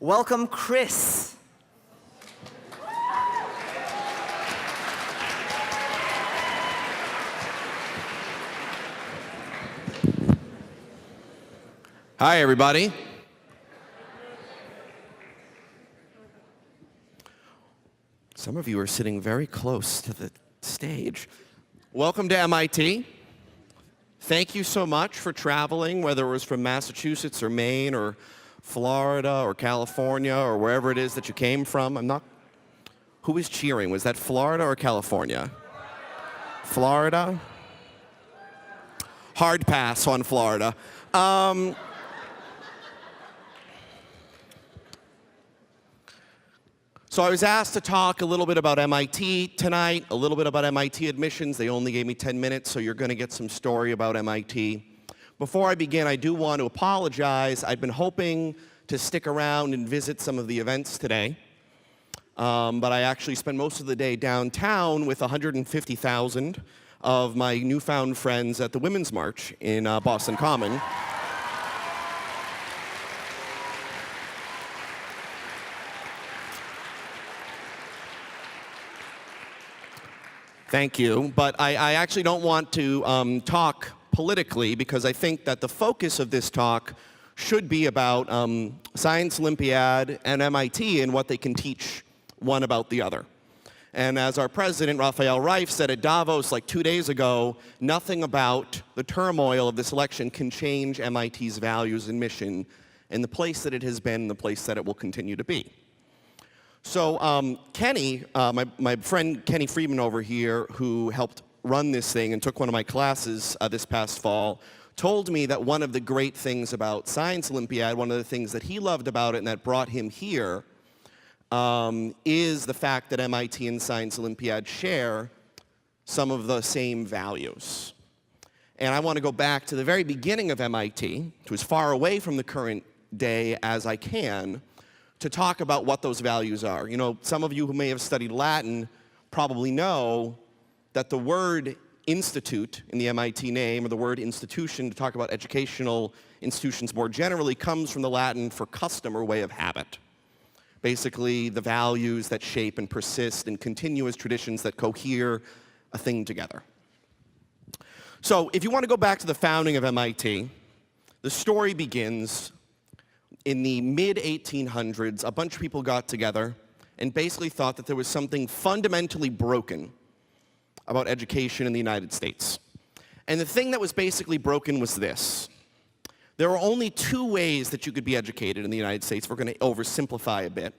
Welcome, Chris. Hi, everybody. Some of you are sitting very close to the stage. Welcome to MIT. Thank you so much for traveling, whether it was from Massachusetts or Maine or Florida or California or wherever it is that you came from. Who was cheering? Was that Florida or California? Florida? Hard pass on Florida. So I was asked to talk a little bit about MIT tonight, a little bit about MIT admissions. They only gave me 10 minutes, so you're going to get some story about MIT. Before I begin, I do want to apologize. I've been hoping to stick around and visit some of the events today, but I actually spent most of the day downtown with 150,000 of my newfound friends at the Women's March in Boston Common. Thank you, but I actually don't want to talk politically because I think that the focus of this talk should be about Science Olympiad and MIT and what they can teach one about the other. And as our president, Raphael Reif, said at Davos like 2 days ago, nothing about the turmoil of this election can change MIT's values and mission and the place that it has been, the place that it will continue to be. So Kenny, my friend Kenny Friedman over here, who helped run this thing and took one of my classes this past fall, told me that one of the great things about Science Olympiad, one of the things that he loved about it and that brought him here, is the fact that MIT and Science Olympiad share some of the same values. And I want to go back to the very beginning of MIT, to as far away from the current day as I can, to talk about what those values are. You know, some of you who may have studied Latin probably know that the word institute in the MIT name, or the word institution to talk about educational institutions more generally, comes from the Latin for custom or way of habit. Basically, the values that shape and persist and continuous traditions that cohere a thing together. So if you want to go back to the founding of MIT, the story begins in the mid-1800s. A bunch of people got together and basically thought that there was something fundamentally broken about education in the United States. And the thing that was basically broken was this. There are only two ways that you could be educated in the United States. We're going to oversimplify a bit.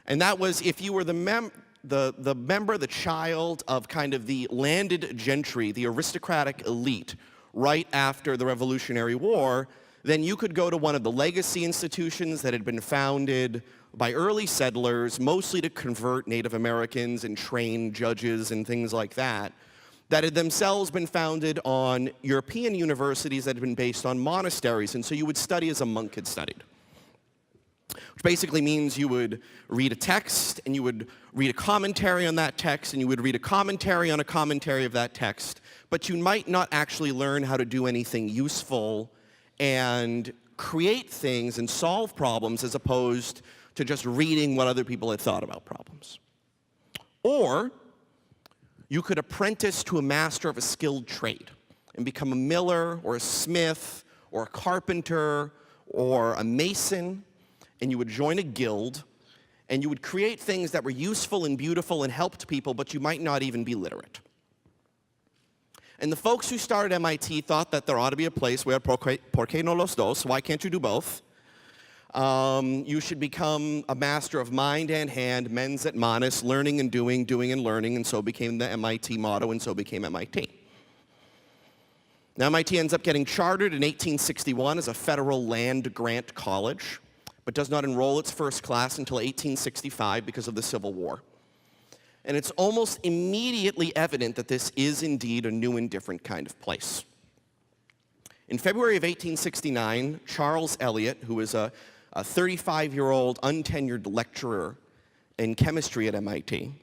And that was if you were the member, the child of kind of the landed gentry, the aristocratic elite, right after the Revolutionary War, then you could go to one of the legacy institutions that had been founded by early settlers, mostly to convert Native Americans and train judges and things like that, that had themselves been founded on European universities that had been based on monasteries, and so you would study as a monk had studied. Which basically means you would read a text, and you would read a commentary on that text, and you would read a commentary on a commentary of that text, but you might not actually learn how to do anything useful and create things and solve problems as opposed to just reading what other people had thought about problems. Or you could apprentice to a master of a skilled trade and become a miller or a smith or a carpenter or a mason, and you would join a guild, and you would create things that were useful and beautiful and helped people, but you might not even be literate. And the folks who started MIT thought that there ought to be a place where, por qué no los dos? Why can't you do both? You should become a master of mind and hand, mens et manus, learning and doing, doing and learning, and so became the MIT motto, and so became MIT. Now, MIT ends up getting chartered in 1861 as a federal land-grant college, but does not enroll its first class until 1865 because of the Civil War. And it's almost immediately evident that this is indeed a new and different kind of place. In February of 1869, Charles Eliot, who was a 35-year-old untenured lecturer in chemistry at MIT,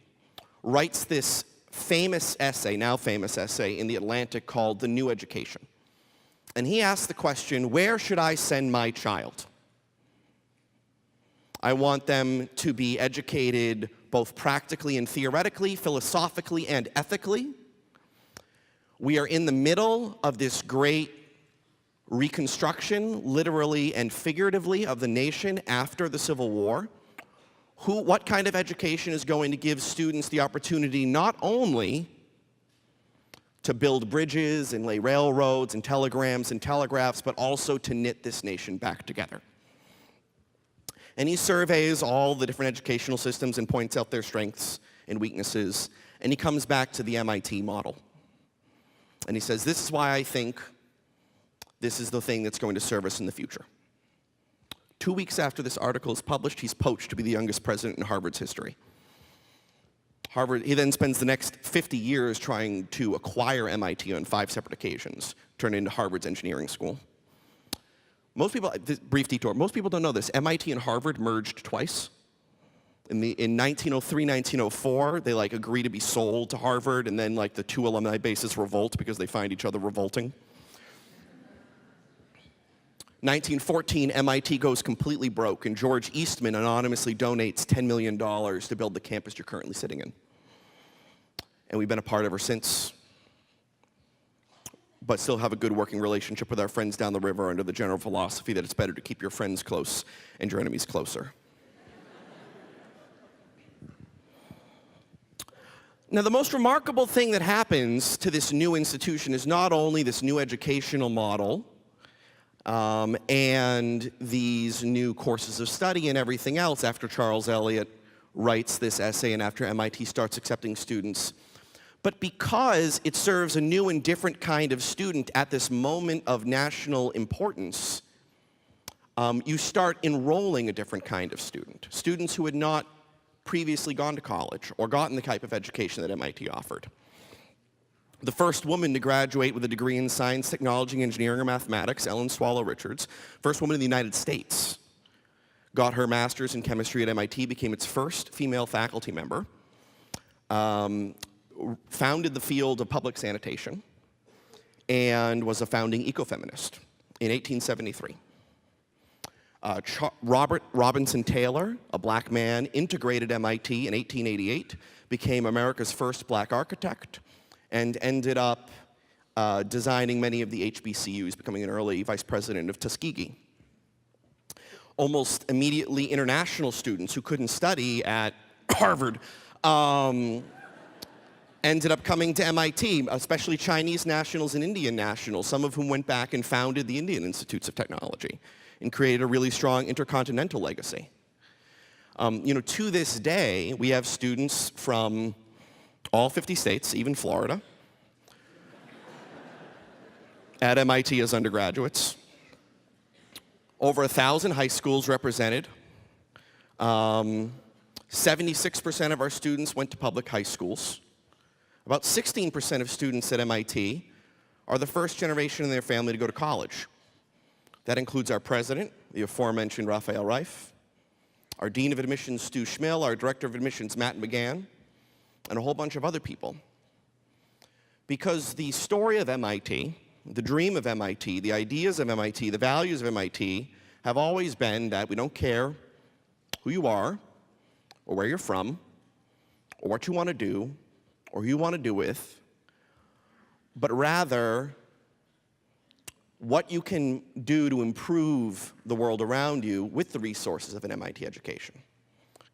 writes this famous essay, now famous essay, in The Atlantic called The New Education. And he asks the question, where should I send my child? I want them to be educated both practically and theoretically, philosophically and ethically. We are in the middle of this great reconstruction, literally and figuratively, of the nation after the Civil War. What kind of education is going to give students the opportunity not only to build bridges and lay railroads and telegrams and telegraphs, but also to knit this nation back together? And he surveys all the different educational systems and points out their strengths and weaknesses, and he comes back to the MIT model. And he says, this is why I think this is the thing that's going to serve us in the future. 2 weeks after this article is published, he's poached to be the youngest president in Harvard's history. He then spends the next 50 years trying to acquire MIT on 5 separate occasions, turn it into Harvard's engineering school. Most people, brief detour, most people don't know this. MIT and Harvard merged twice. In 1903, 1904, they agree to be sold to Harvard, and then the 2 alumni bases revolt because they find each other revolting. 1914, MIT goes completely broke, and George Eastman anonymously donates $10 million to build the campus you're currently sitting in. And we've been apart ever since, but still have a good working relationship with our friends down the river under the general philosophy that it's better to keep your friends close and your enemies closer. Now, the most remarkable thing that happens to this new institution is not only this new educational model, and these new courses of study and everything else after Charles Eliot writes this essay and after MIT starts accepting students, but because it serves a new and different kind of student at this moment of national importance, you start enrolling a different kind of student, students who had not previously gone to college or gotten the type of education that MIT offered. The first woman to graduate with a degree in science, technology, engineering, or mathematics, Ellen Swallow Richards, first woman in the United States, got her master's in chemistry at MIT, became its first female faculty member, founded the field of public sanitation, and was a founding ecofeminist in 1873. Robert Robinson Taylor, a black man, integrated MIT in 1888, became America's first black architect, and ended up designing many of the HBCUs, becoming an early vice president of Tuskegee. Almost immediately, international students who couldn't study at Harvard ended up coming to MIT, especially Chinese nationals and Indian nationals, some of whom went back and founded the Indian Institutes of Technology and created a really strong intercontinental legacy. To this day, we have students from all 50 states, even Florida, at MIT as undergraduates. Over 1,000 high schools represented. 76% of our students went to public high schools. About 16% of students at MIT are the first generation in their family to go to college. That includes our president, the aforementioned Raphael Reif, our dean of admissions, Stu Schmill, our director of admissions, Matt McGann, and a whole bunch of other people. Because the story of MIT, the dream of MIT, the ideas of MIT, the values of MIT have always been that we don't care who you are, or where you're from, or what you want to do, or who you want to do with, but rather what you can do to improve the world around you with the resources of an MIT education.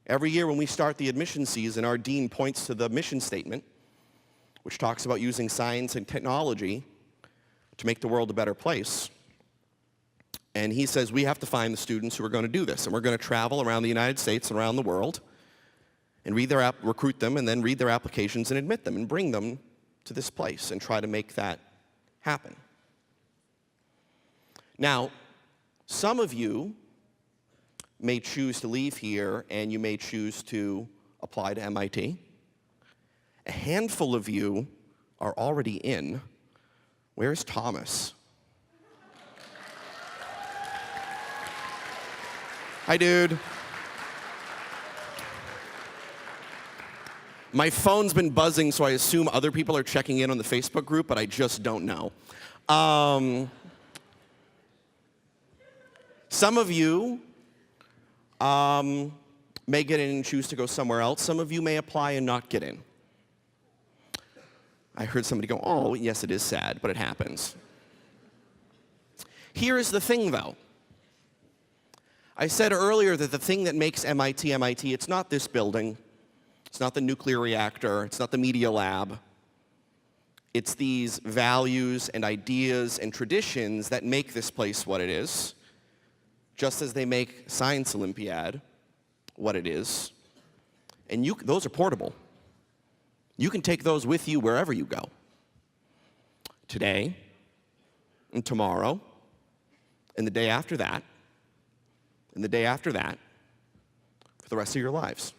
Every year when we start the admission season, our dean points to the mission statement, which talks about using science and technology to make the world a better place. And he says we have to find the students who are going to do this, and we're going to travel around the United States and around the world and recruit them and then read their applications and admit them and bring them to this place and try to make that happen. Now, some of you may choose to leave here and you may choose to apply to MIT. A handful of you are already in. Where's Thomas? Hi, dude. My phone's been buzzing, so I assume other people are checking in on the Facebook group, but I just don't know. Some of you may get in and choose to go somewhere else. Some of you may apply and not get in. I heard somebody go, oh, yes, it is sad, but it happens. Here is the thing, though. I said earlier that the thing that makes MIT, MIT, it's not this building. It's not the nuclear reactor. It's not the media lab. It's these values and ideas and traditions that make this place what it is, just as they make Science Olympiad what it is. And those are portable. You can take those with you wherever you go. Today, and tomorrow, and the day after that, and the day after that, for the rest of your lives.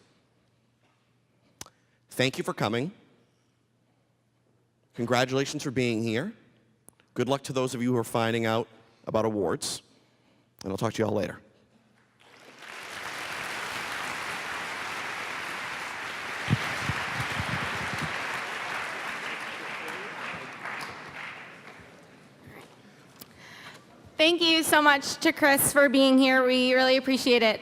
Thank you for coming. Congratulations for being here. Good luck to those of you who are finding out about awards. And I'll talk to you all later. Thank you so much to Chris for being here. We really appreciate it.